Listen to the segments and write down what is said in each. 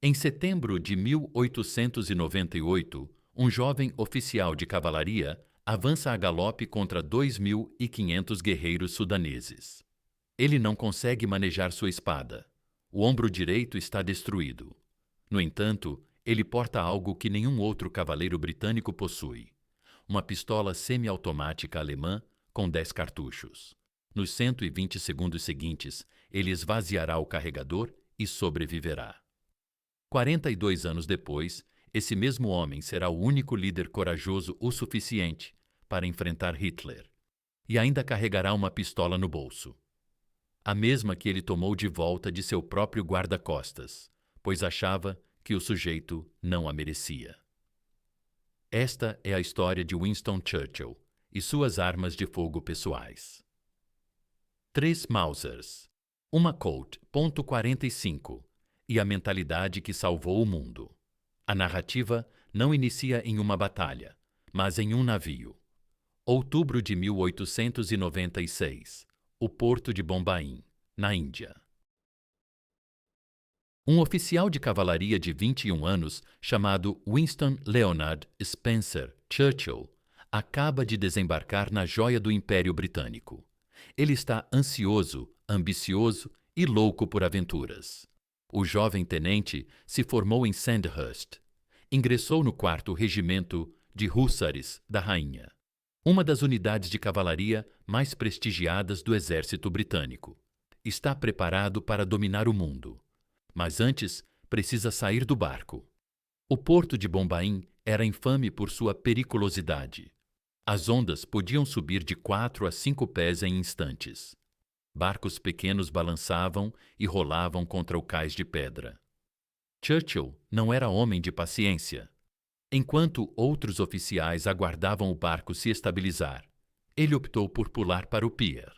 Em setembro de 1898, um jovem oficial de cavalaria avança a galope contra 2.500 guerreiros sudaneses. Ele não consegue manejar sua espada. O ombro direito está destruído. No entanto, ele porta algo que nenhum outro cavaleiro britânico possui: uma pistola semiautomática alemã com 10 cartuchos. Nos 120 segundos seguintes, ele esvaziará o carregador e sobreviverá. 42 anos depois, esse mesmo homem será o único líder corajoso o suficiente para enfrentar Hitler. E ainda carregará uma pistola no bolso. A mesma que ele tomou de volta de seu próprio guarda-costas, pois achava que o sujeito não a merecia. Esta é a história de Winston Churchill e suas armas de fogo pessoais. 3 Mausers, uma Colt .45 e a mentalidade que salvou o mundo. A narrativa não inicia em uma batalha, mas em um navio. Outubro de 1896, o porto de Bombaim, na Índia. Um oficial de cavalaria de 21 anos, chamado Winston Leonard Spencer Churchill, acaba de desembarcar na joia do Império Britânico. Ele está ansioso, ambicioso e louco por aventuras. O jovem tenente se formou em Sandhurst. Ingressou no 4º Regimento de Húsares da Rainha, uma das unidades de cavalaria mais prestigiadas do exército britânico. Está preparado para dominar o mundo. Mas antes, precisa sair do barco. O porto de Bombaim era infame por sua periculosidade. As ondas podiam subir de 4 a 5 pés em instantes. Barcos pequenos balançavam e rolavam contra o cais de pedra. Churchill não era homem de paciência. Enquanto outros oficiais aguardavam o barco se estabilizar, ele optou por pular para o pier.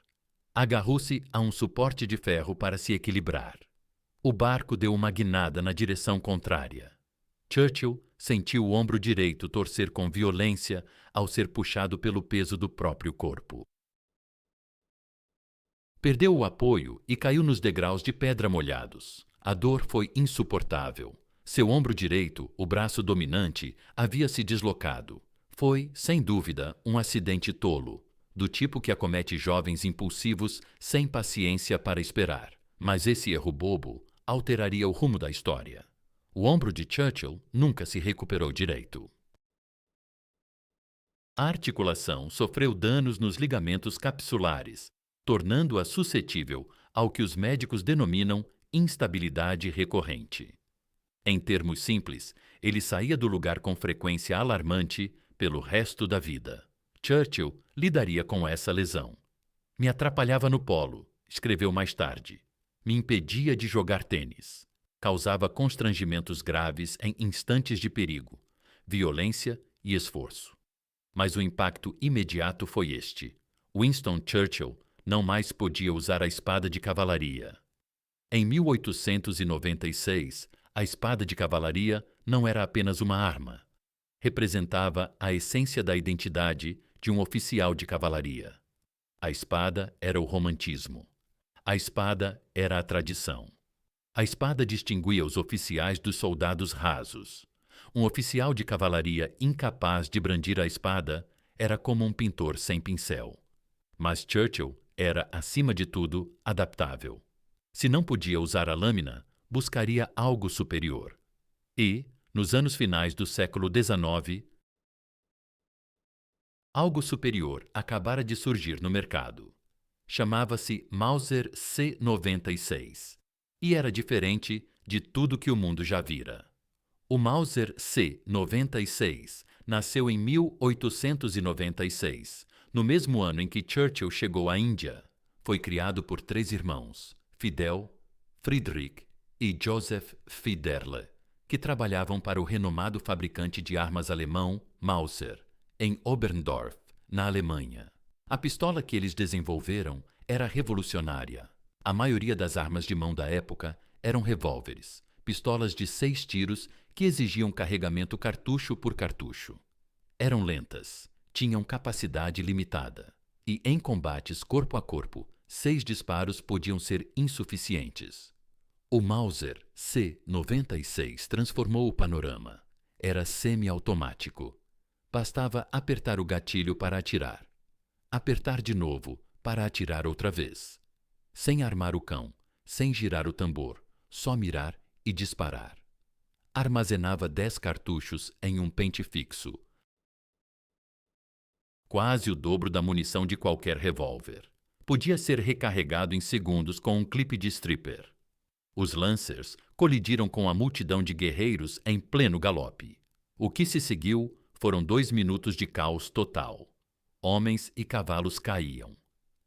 Agarrou-se a um suporte de ferro para se equilibrar. O barco deu uma guinada na direção contrária. Churchill sentiu o ombro direito torcer com violência ao ser puxado pelo peso do próprio corpo. Perdeu o apoio e caiu nos degraus de pedra molhados. A dor foi insuportável. Seu ombro direito, o braço dominante, havia se deslocado. Foi, sem dúvida, um acidente tolo, do tipo que acomete jovens impulsivos sem paciência para esperar. Mas esse erro bobo alteraria o rumo da história. O ombro de Churchill nunca se recuperou direito. A articulação sofreu danos nos ligamentos capsulares, tornando-a suscetível ao que os médicos denominam instabilidade recorrente. Em termos simples, ele saía do lugar com frequência alarmante pelo resto da vida. Churchill lidaria com essa lesão. Me atrapalhava no polo, escreveu mais tarde. Me impedia de jogar tênis. Causava constrangimentos graves em instantes de perigo, violência e esforço. Mas o impacto imediato foi este. Winston Churchill não mais podia usar a espada de cavalaria. Em 1896, a espada de cavalaria não era apenas uma arma. Representava a essência da identidade de um oficial de cavalaria. A espada era o romantismo. A espada era a tradição. A espada distinguia os oficiais dos soldados rasos. Um oficial de cavalaria incapaz de brandir a espada era como um pintor sem pincel. Mas Churchill era, acima de tudo, adaptável. Se não podia usar a lâmina, buscaria algo superior. E, nos anos finais do século XIX, algo superior acabara de surgir no mercado. Chamava-se Mauser C-96 e era diferente de tudo que o mundo já vira. O Mauser C-96 nasceu em 1896, no mesmo ano em que Churchill chegou à Índia. Foi criado por 3 irmãos, Fidel, Friedrich e Joseph Fiederle, que trabalhavam para o renomado fabricante de armas alemão Mauser, em Oberndorf, na Alemanha. A pistola que eles desenvolveram era revolucionária. A maioria das armas de mão da época eram revólveres, pistolas de 6 tiros que exigiam carregamento cartucho por cartucho. Eram lentas, tinham capacidade limitada e, em combates corpo a corpo, 6 disparos podiam ser insuficientes. O Mauser C-96 transformou o panorama. Era semi-automático. Bastava apertar o gatilho para atirar. Apertar de novo para atirar outra vez. Sem armar o cão, sem girar o tambor, só mirar e disparar. Armazenava 10 cartuchos em um pente fixo. Quase o dobro da munição de qualquer revólver. Podia ser recarregado em segundos com um clipe de stripper. Os Lancers colidiram com a multidão de guerreiros em pleno galope. O que se seguiu foram 2 minutos de caos total. Homens e cavalos caíam.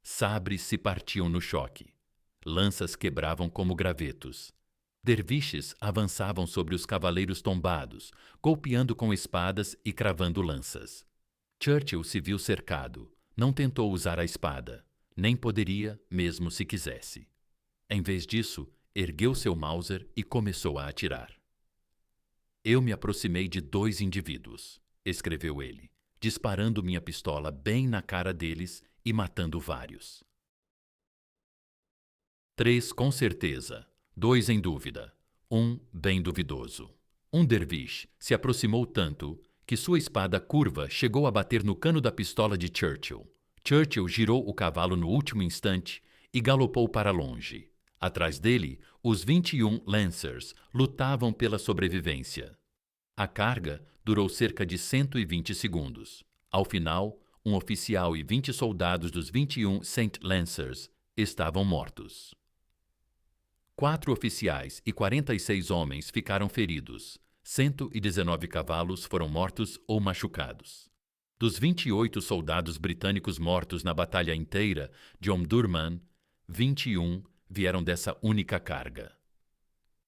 Sabres se partiam no choque. Lanças quebravam como gravetos. Derviches avançavam sobre os cavaleiros tombados, golpeando com espadas e cravando lanças. Churchill se viu cercado. Não tentou usar a espada. Nem poderia, mesmo se quisesse. Em vez disso, ergueu seu Mauser e começou a atirar. Eu me aproximei de 2 indivíduos, escreveu ele, disparando minha pistola bem na cara deles e matando vários. 3 com certeza, 2 em dúvida, 1 bem duvidoso. Um derviche se aproximou tanto que sua espada curva chegou a bater no cano da pistola de Churchill. Churchill girou o cavalo no último instante e galopou para longe. Atrás dele, os 21 Lancers lutavam pela sobrevivência. A carga durou cerca de 120 segundos. Ao final, um oficial e 20 soldados dos 21 St. Lancers estavam mortos. 4 oficiais e 46 homens ficaram feridos. 119 cavalos foram mortos ou machucados. Dos 28 soldados britânicos mortos na batalha inteira de Omdurman, 21 vieram dessa única carga.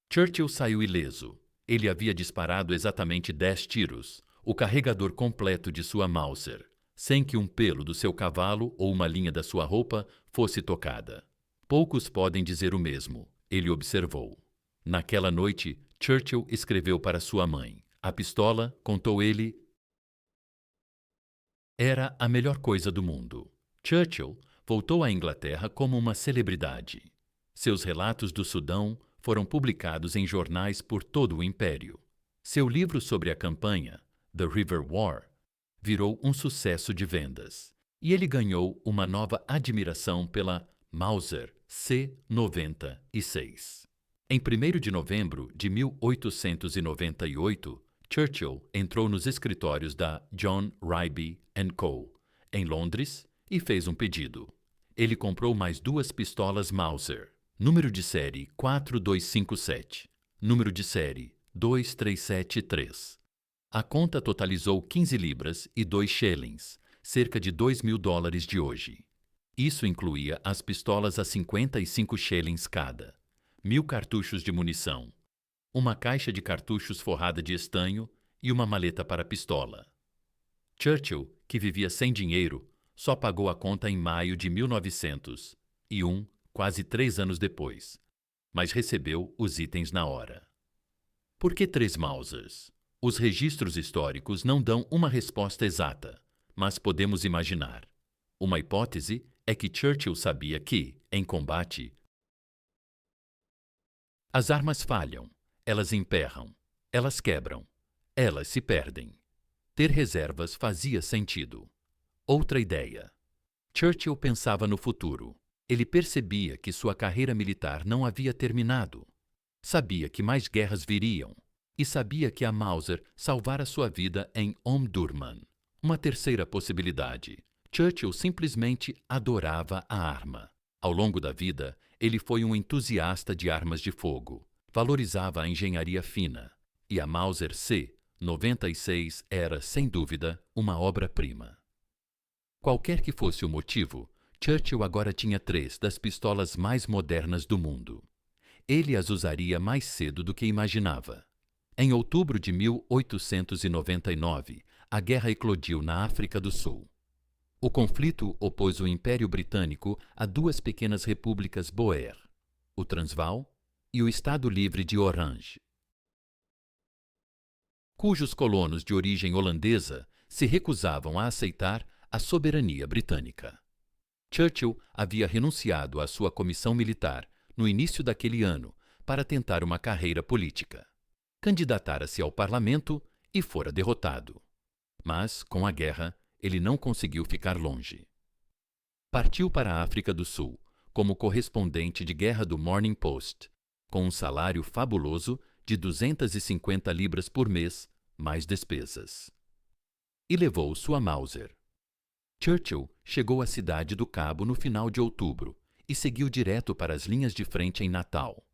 Churchill saiu ileso. Ele havia disparado exatamente 10 tiros, o carregador completo de sua Mauser, sem que um pelo do seu cavalo ou uma linha da sua roupa fosse tocada. Poucos podem dizer o mesmo, ele observou. Naquela noite, Churchill escreveu para sua mãe. A pistola, contou ele, era a melhor coisa do mundo. Churchill voltou à Inglaterra como uma celebridade. Seus relatos do Sudão foram publicados em jornais por todo o Império. Seu livro sobre a campanha, The River War, virou um sucesso de vendas. E ele ganhou uma nova admiração pela Mauser C-96. Em 1º de novembro de 1898, Churchill entrou nos escritórios da John Ryby & Co., em Londres, e fez um pedido. Ele comprou mais 2 pistolas Mauser. Número de série 4257, número de série 2373. A conta totalizou 15 libras e 2 shillings, cerca de $2.000 de hoje. Isso incluía as pistolas a 55 shillings cada, 1.000 cartuchos de munição, uma caixa de cartuchos forrada de estanho e uma maleta para pistola. Churchill, que vivia sem dinheiro, só pagou a conta em maio de 1901, quase 3 anos depois, mas recebeu os itens na hora. Por que 3 Mausers? Os registros históricos não dão uma resposta exata, mas podemos imaginar. Uma hipótese é que Churchill sabia que, em combate, as armas falham, elas emperram, elas quebram, elas se perdem. Ter reservas fazia sentido. Outra ideia. Churchill pensava no futuro. Ele percebia que sua carreira militar não havia terminado. Sabia que mais guerras viriam e sabia que a Mauser salvara sua vida em Omdurman. Uma terceira possibilidade. Churchill simplesmente adorava a arma. Ao longo da vida, ele foi um entusiasta de armas de fogo. Valorizava a engenharia fina. E a Mauser C-96 era, sem dúvida, uma obra-prima. Qualquer que fosse o motivo, Churchill agora tinha 3 das pistolas mais modernas do mundo. Ele as usaria mais cedo do que imaginava. Em outubro de 1899, a guerra eclodiu na África do Sul. O conflito opôs o Império Britânico a 2 pequenas repúblicas Boer, o Transvaal e o Estado Livre de Orange, cujos colonos de origem holandesa se recusavam a aceitar a soberania britânica. Churchill havia renunciado à sua comissão militar no início daquele ano para tentar uma carreira política. Candidatara-se ao parlamento e fora derrotado. Mas, com a guerra, ele não conseguiu ficar longe. Partiu para a África do Sul como correspondente de guerra do Morning Post, com um salário fabuloso de 250 libras por mês, mais despesas. E levou sua Mauser. Churchill chegou à cidade do Cabo no final de outubro e seguiu direto para as linhas de frente em Natal,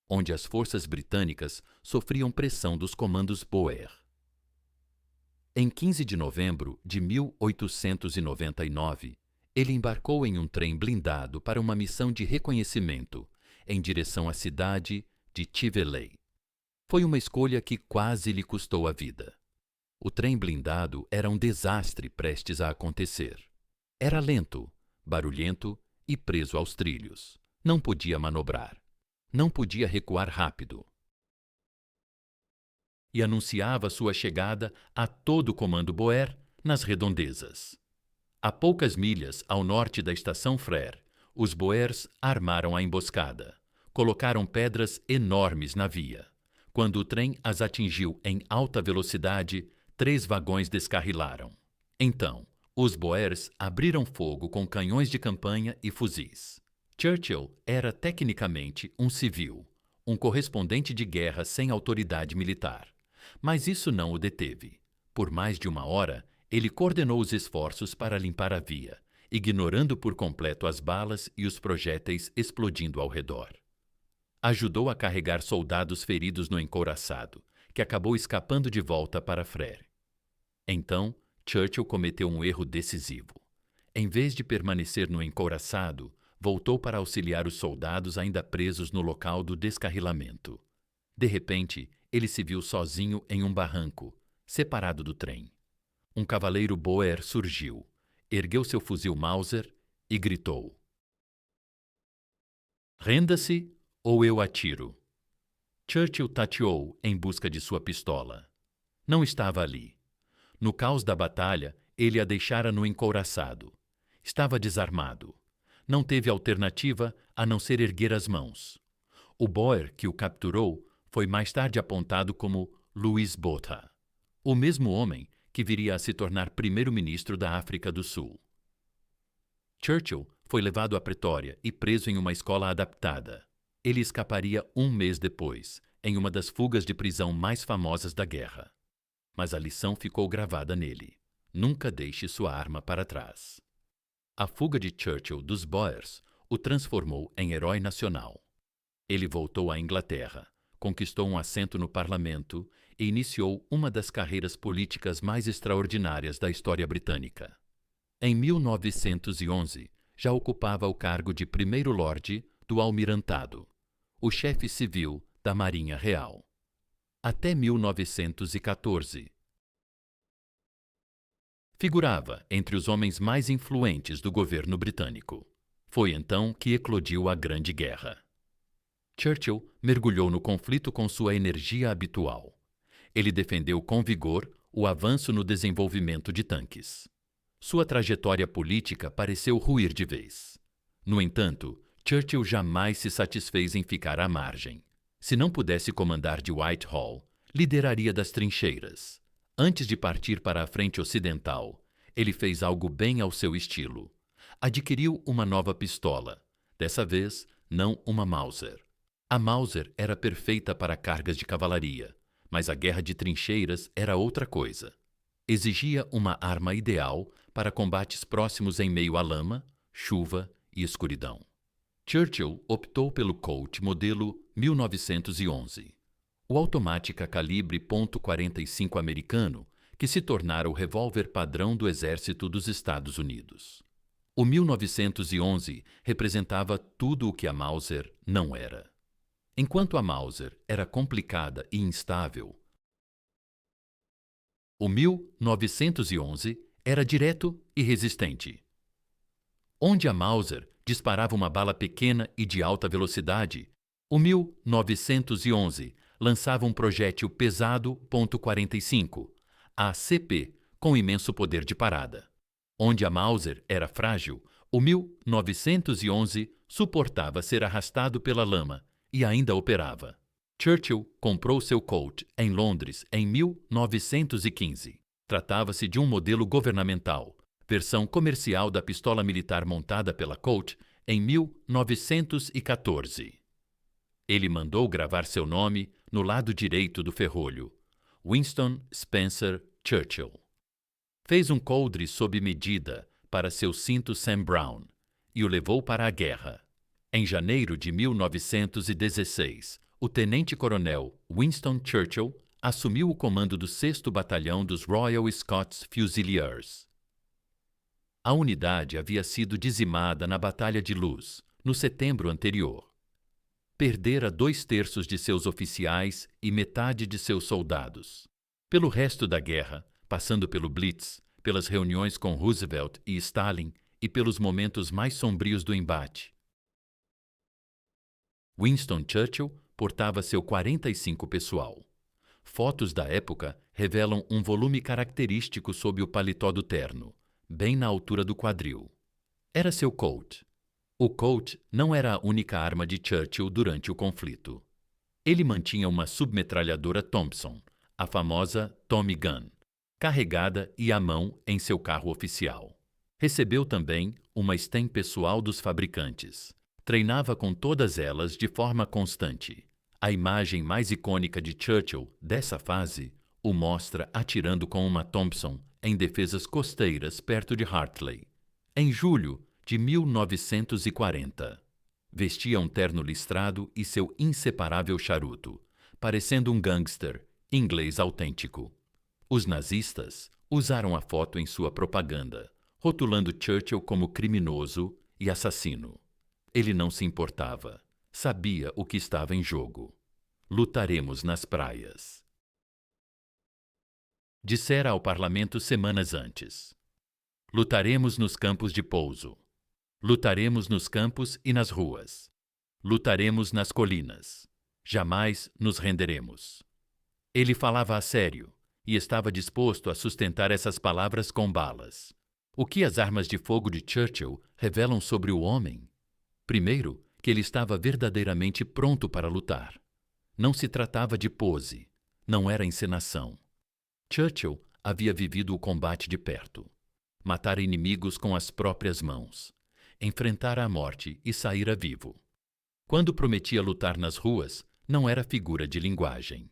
onde as forças britânicas sofriam pressão dos comandos Boer. Em 15 de novembro de 1899, ele embarcou em um trem blindado para uma missão de reconhecimento em direção à cidade de Tivoli. Foi uma escolha que quase lhe custou a vida. O trem blindado era um desastre prestes a acontecer. Era lento, barulhento e preso aos trilhos. Não podia manobrar. Não podia recuar rápido. E anunciava sua chegada a todo o comando Boer nas redondezas. A poucas milhas ao norte da estação Frère, os Boers armaram a emboscada. Colocaram pedras enormes na via. Quando o trem as atingiu em alta velocidade, 3 vagões descarrilaram. Então, os Boers abriram fogo com canhões de campanha e fuzis. Churchill era tecnicamente um civil, um correspondente de guerra sem autoridade militar. Mas isso não o deteve. Por mais de 1 hora, ele coordenou os esforços para limpar a via, ignorando por completo as balas e os projéteis explodindo ao redor. Ajudou a carregar soldados feridos no encouraçado, que acabou escapando de volta para Frère. Então, Churchill cometeu um erro decisivo. Em vez de permanecer no encouraçado, voltou para auxiliar os soldados ainda presos no local do descarrilamento. De repente, ele se viu sozinho em um barranco, separado do trem. Um cavaleiro Boer surgiu, ergueu seu fuzil Mauser e gritou: "Renda-se ou eu atiro." Churchill tateou em busca de sua pistola. Não estava ali. No caos da batalha, ele a deixara no encouraçado. Estava desarmado. Não teve alternativa a não ser erguer as mãos. O Boer que o capturou foi mais tarde apontado como Louis Botha, o mesmo homem que viria a se tornar primeiro-ministro da África do Sul. Churchill foi levado a Pretória e preso em uma escola adaptada. Ele escaparia 1 mês depois, em uma das fugas de prisão mais famosas da guerra. Mas a lição ficou gravada nele. Nunca deixe sua arma para trás. A fuga de Churchill dos Boers o transformou em herói nacional. Ele voltou à Inglaterra, conquistou um assento no parlamento e iniciou uma das carreiras políticas mais extraordinárias da história britânica. Em 1911, já ocupava o cargo de primeiro-lorde do Almirantado, o chefe civil da Marinha Real. Até 1914. Figurava entre os homens mais influentes do governo britânico. Foi então que eclodiu a Grande Guerra. Churchill mergulhou no conflito com sua energia habitual. Ele defendeu com vigor o avanço no desenvolvimento de tanques. Sua trajetória política pareceu ruir de vez. No entanto, Churchill jamais se satisfez em ficar à margem. Se não pudesse comandar de Whitehall, lideraria das trincheiras. Antes de partir para a frente ocidental, ele fez algo bem ao seu estilo. Adquiriu uma nova pistola, dessa vez não uma Mauser. A Mauser era perfeita para cargas de cavalaria, mas a guerra de trincheiras era outra coisa. Exigia uma arma ideal para combates próximos em meio à lama, chuva e escuridão. Churchill optou pelo Colt modelo 1911, o automática calibre .45 americano, que se tornara o revólver padrão do Exército dos Estados Unidos. O 1911 representava tudo o que a Mauser não era. Enquanto a Mauser era complicada e instável, o 1911 era direto e resistente. Onde a Mauser disparava uma bala pequena e de alta velocidade, o 1911 lançava um projétil pesado .45, a CP, com imenso poder de parada. Onde a Mauser era frágil, o 1911 suportava ser arrastado pela lama, e ainda operava. Churchill comprou seu Colt em Londres em 1915. Tratava-se de um modelo governamental, versão comercial da pistola militar montada pela Colt em 1914. Ele mandou gravar seu nome no lado direito do ferrolho, Winston Spencer Churchill. Fez um coldre sob medida para seu cinto Sam Brown e o levou para a guerra. Em janeiro de 1916, o tenente-coronel Winston Churchill assumiu o comando do 6º Batalhão dos Royal Scots Fusiliers. A unidade havia sido dizimada na Batalha de Loos, no setembro anterior. Perdera 2/3 de seus oficiais e metade de seus soldados. Pelo resto da guerra, passando pelo Blitz, pelas reuniões com Roosevelt e Stalin e pelos momentos mais sombrios do embate, Winston Churchill portava seu 45 pessoal. Fotos da época revelam um volume característico sob o paletó do terno, bem na altura do quadril. Era seu Colt. O Colt não era a única arma de Churchill durante o conflito. Ele mantinha uma submetralhadora Thompson, a famosa Tommy Gun, carregada e à mão em seu carro oficial. Recebeu também uma Sten pessoal dos fabricantes. Treinava com todas elas de forma constante. A imagem mais icônica de Churchill dessa fase o mostra atirando com uma Thompson em defesas costeiras perto de Hartley, em julho de 1940. Vestia um terno listrado e seu inseparável charuto, parecendo um gangster inglês autêntico. Os nazistas usaram a foto em sua propaganda, rotulando Churchill como criminoso e assassino. Ele não se importava. Sabia o que estava em jogo. Lutaremos nas praias. Dissera ao parlamento semanas antes. Lutaremos nos campos de pouso. Lutaremos nos campos e nas ruas. Lutaremos nas colinas. Jamais nos renderemos. Ele falava a sério e estava disposto a sustentar essas palavras com balas. O que as armas de fogo de Churchill revelam sobre o homem? Primeiro, que ele estava verdadeiramente pronto para lutar. Não se tratava de pose, não era encenação. Churchill havia vivido o combate de perto. Matar inimigos com as próprias mãos. Enfrentar a morte e sair vivo. Quando prometia lutar nas ruas, não era figura de linguagem.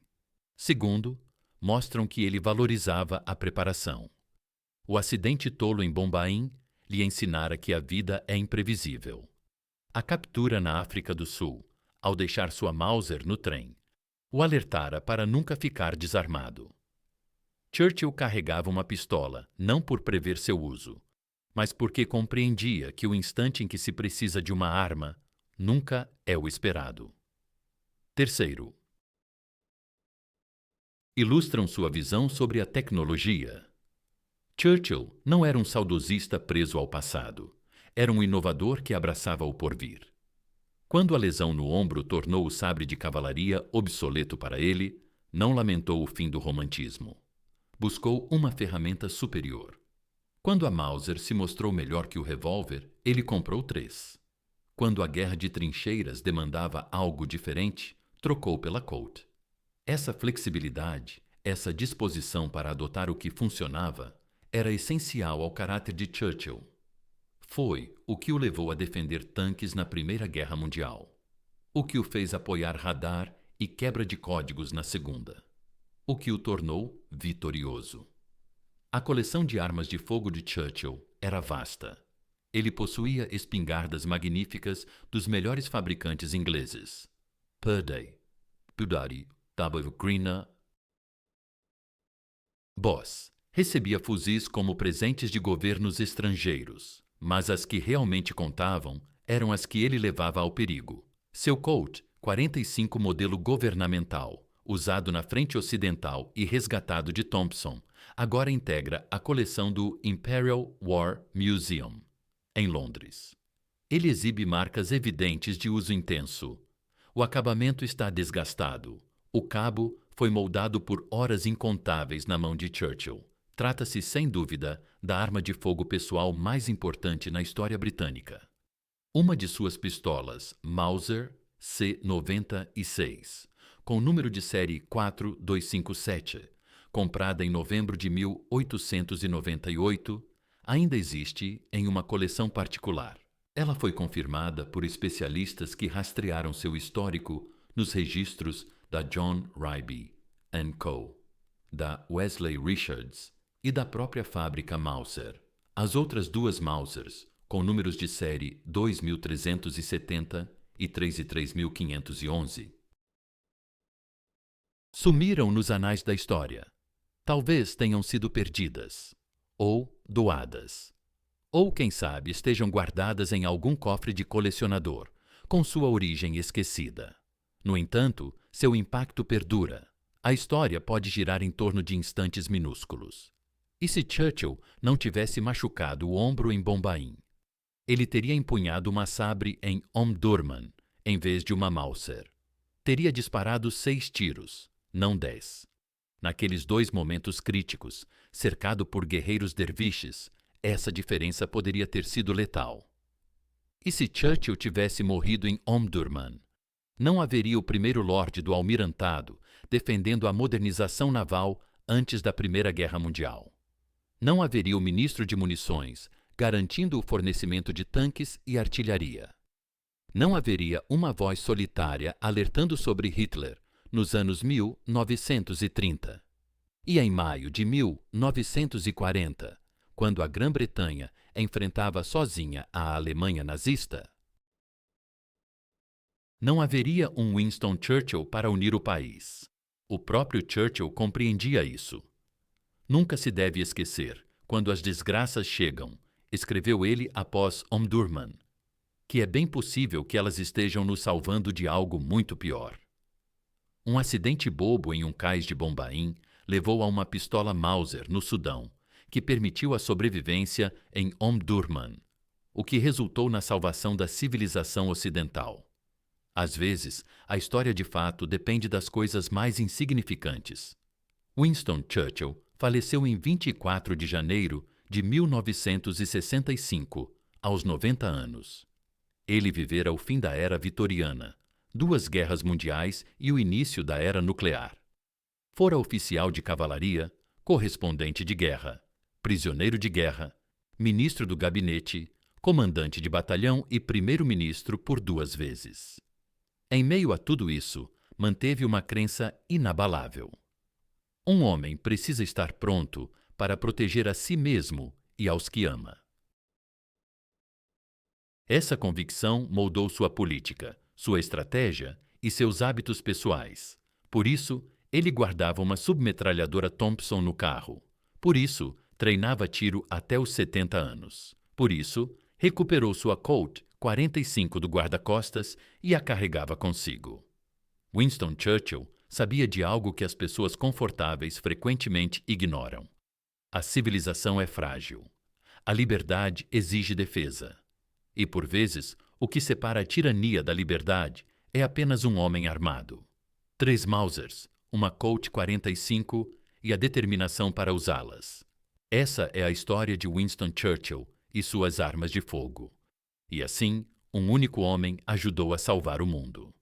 Segundo, mostram que ele valorizava a preparação. O acidente tolo em Bombaim lhe ensinara que a vida é imprevisível. A captura na África do Sul, ao deixar sua Mauser no trem, o alertara para nunca ficar desarmado. Churchill carregava uma pistola, não por prever seu uso, mas porque compreendia que o instante em que se precisa de uma arma nunca é o esperado. Terceiro, ilustram sua visão sobre a tecnologia. Churchill não era um saudosista preso ao passado. Era um inovador que abraçava o porvir. Quando a lesão no ombro tornou o sabre de cavalaria obsoleto para ele, não lamentou o fim do romantismo. Buscou uma ferramenta superior. Quando a Mauser se mostrou melhor que o revólver, ele comprou 3. Quando a guerra de trincheiras demandava algo diferente, trocou pela Colt. Essa flexibilidade, essa disposição para adotar o que funcionava, era essencial ao caráter de Churchill. Foi o que o levou a defender tanques na Primeira Guerra Mundial. O que o fez apoiar radar e quebra de códigos na Segunda. O que o tornou vitorioso. A coleção de armas de fogo de Churchill era vasta. Ele possuía espingardas magníficas dos melhores fabricantes ingleses. Purday, Budari, W. Greener, Boss. Recebia fuzis como presentes de governos estrangeiros, mas as que realmente contavam eram as que ele levava ao perigo. Seu Colt 45 modelo governamental, usado na frente ocidental e resgatado de Thompson, agora integra a coleção do Imperial War Museum, em Londres. Ele exibe marcas evidentes de uso intenso. O acabamento está desgastado. O cabo foi moldado por horas incontáveis na mão de Churchill. Trata-se, sem dúvida, da arma de fogo pessoal mais importante na história britânica. Uma de suas pistolas, Mauser, C96, com número de série 4257, comprada em novembro de 1898, ainda existe em uma coleção particular. Ela foi confirmada por especialistas que rastrearam seu histórico nos registros da John Ryby & Co., da Wesley Richards e da própria fábrica Mauser. As outras duas Mausers, com números de série 2370 e 3511, sumiram nos anais da história. Talvez tenham sido perdidas, ou doadas, ou, quem sabe, estejam guardadas em algum cofre de colecionador, com sua origem esquecida. No entanto, seu impacto perdura. A história pode girar em torno de instantes minúsculos. E se Churchill não tivesse machucado o ombro em Bombaim? Ele teria empunhado uma sabre em Omdurman, em vez de uma Mauser. Teria disparado 6 tiros, não 10. Naqueles 2 momentos críticos, cercado por guerreiros derviches, essa diferença poderia ter sido letal. E se Churchill tivesse morrido em Omdurman? Não haveria o primeiro Lorde do Almirantado defendendo a modernização naval antes da Primeira Guerra Mundial. Não haveria o ministro de munições garantindo o fornecimento de tanques e artilharia. Não haveria uma voz solitária alertando sobre Hitler nos anos 1930. E em maio de 1940, quando a Grã-Bretanha enfrentava sozinha a Alemanha nazista, não haveria um Winston Churchill para unir o país. O próprio Churchill compreendia isso. Nunca se deve esquecer, quando as desgraças chegam, escreveu ele após Omdurman, que é bem possível que elas estejam nos salvando de algo muito pior. Um acidente bobo em um cais de Bombaim levou a uma pistola Mauser no Sudão, que permitiu a sobrevivência em Omdurman, o que resultou na salvação da civilização ocidental. Às vezes, a história de fato depende das coisas mais insignificantes. Winston Churchill faleceu em 24 de janeiro de 1965, aos 90 anos. Ele vivera o fim da Era Vitoriana, 2 guerras mundiais e o início da Era Nuclear. Fora oficial de cavalaria, correspondente de guerra, prisioneiro de guerra, ministro do gabinete, comandante de batalhão e primeiro-ministro por 2 vezes. Em meio a tudo isso, manteve uma crença inabalável. Um homem precisa estar pronto para proteger a si mesmo e aos que ama. Essa convicção moldou sua política, sua estratégia e seus hábitos pessoais. Por isso, ele guardava uma submetralhadora Thompson no carro. Por isso, treinava tiro até os 70 anos. Por isso, recuperou sua Colt 45 do guarda-costas e a carregava consigo. Winston Churchill sabia de algo que as pessoas confortáveis frequentemente ignoram. A civilização é frágil. A liberdade exige defesa. E, por vezes, o que separa a tirania da liberdade é apenas um homem armado. 3 Mausers, uma Colt 45 e a determinação para usá-las. Essa é a história de Winston Churchill e suas armas de fogo. E assim, um único homem ajudou a salvar o mundo.